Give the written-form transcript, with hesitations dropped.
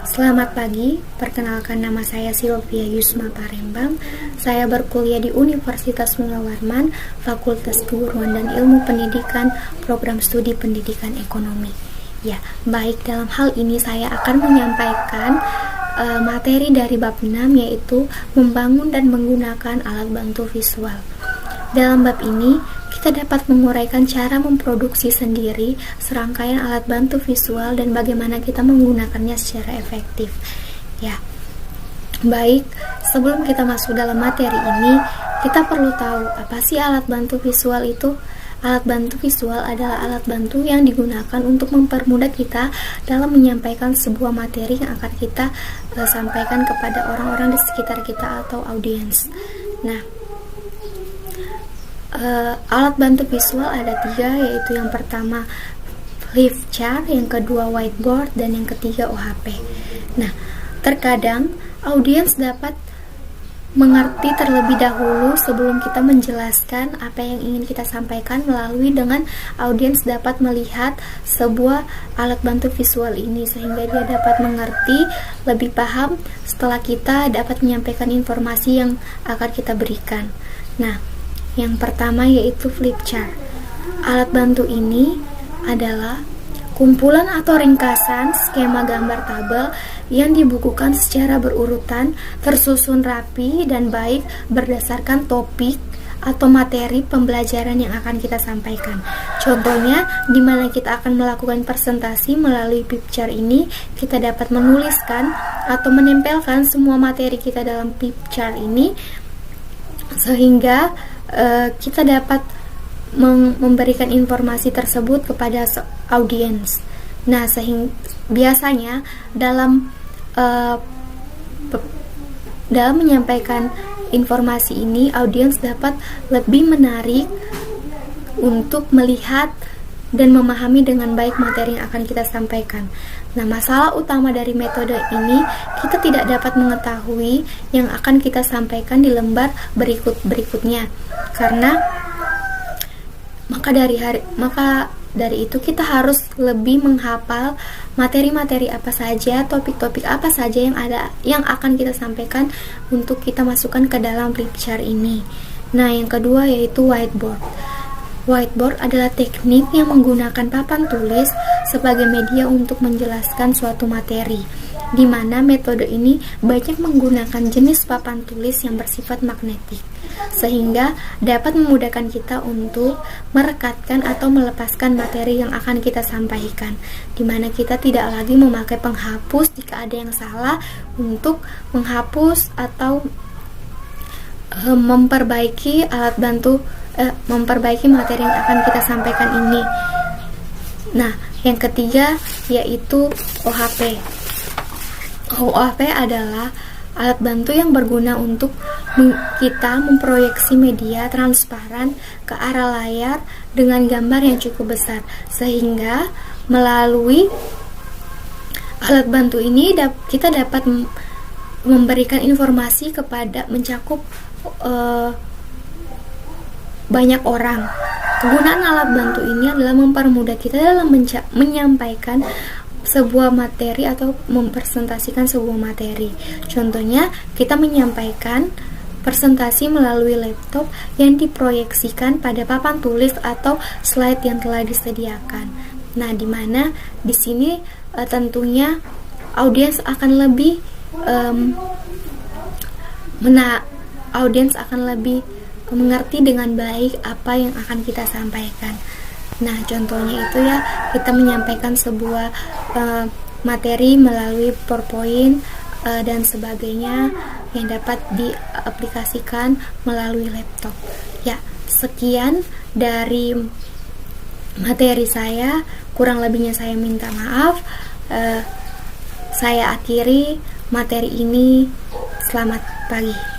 Selamat pagi, perkenalkan nama saya Sylvia Yusma Parembang. Saya berkuliah di Universitas Mulawarman, Fakultas Keguruan dan Ilmu Pendidikan, Program Studi Pendidikan Ekonomi. Ya, baik, dalam hal ini saya akan menyampaikan materi dari bab 6, yaitu membangun dan menggunakan alat bantu visual. Dalam bab ini, kita dapat menguraikan cara memproduksi sendiri serangkaian alat bantu visual dan bagaimana kita menggunakannya secara efektif. Ya, baik, sebelum kita masuk dalam materi ini, kita perlu tahu apa sih alat bantu visual itu. Alat bantu visual adalah alat bantu yang digunakan untuk mempermudah kita dalam menyampaikan sebuah materi yang akan kita sampaikan kepada orang-orang di sekitar kita atau audiens. Nah, alat bantu visual ada 3, yaitu yang pertama flip chart, yang kedua whiteboard, dan yang ketiga OHP. Nah, terkadang audiens dapat mengerti terlebih dahulu sebelum kita menjelaskan apa yang ingin kita sampaikan, melalui dengan audiens dapat melihat sebuah alat bantu visual ini, sehingga dia dapat mengerti lebih paham setelah kita dapat menyampaikan informasi yang akan kita berikan. Nah, yang pertama yaitu flip chart. Alat bantu ini adalah kumpulan atau ringkasan skema gambar tabel yang dibukukan secara berurutan, tersusun rapi dan baik berdasarkan topik atau materi pembelajaran yang akan kita sampaikan. Contohnya, di mana kita akan melakukan presentasi melalui flip chart ini, kita dapat menuliskan atau menempelkan semua materi kita dalam flip chart ini, sehingga kita dapat memberikan informasi tersebut kepada audiens. Nah, biasanya dalam menyampaikan informasi ini, audiens dapat lebih menarik untuk melihat dan memahami dengan baik materi yang akan kita sampaikan. Nah, masalah utama dari metode ini, kita tidak dapat mengetahui yang akan kita sampaikan di lembar berikutnya. Karena maka dari itu kita harus lebih menghafal materi-materi apa saja, topik-topik apa saja yang akan kita sampaikan untuk kita masukkan ke dalam flip chart ini. Nah, yang kedua yaitu whiteboard. Whiteboard adalah teknik yang menggunakan papan tulis sebagai media untuk menjelaskan suatu materi, di mana metode ini banyak menggunakan jenis papan tulis yang bersifat magnetik, sehingga dapat memudahkan kita untuk merekatkan atau melepaskan materi yang akan kita sampaikan, di mana kita tidak lagi memakai penghapus jika ada yang salah untuk menghapus atau memperbaiki materi yang akan kita sampaikan ini. Nah, yang ketiga yaitu OHP. OHP adalah alat bantu yang berguna untuk kita memproyeksi media transparan ke arah layar dengan gambar yang cukup besar, sehingga melalui alat bantu ini kita dapat memberikan informasi mencakup banyak orang. Kegunaan alat bantu ini adalah mempermudah kita dalam menyampaikan sebuah materi atau mempresentasikan sebuah materi. Contohnya, kita menyampaikan presentasi melalui laptop yang diproyeksikan pada papan tulis atau slide yang telah disediakan. Nah, di mana di sini tentunya audiens akan lebih mengerti dengan baik apa yang akan kita sampaikan. Nah, contohnya itu ya, kita menyampaikan sebuah materi melalui PowerPoint dan sebagainya yang dapat diaplikasikan melalui laptop. Ya, sekian dari materi saya, kurang lebihnya saya minta maaf. Saya akhiri materi ini. Selamat pagi.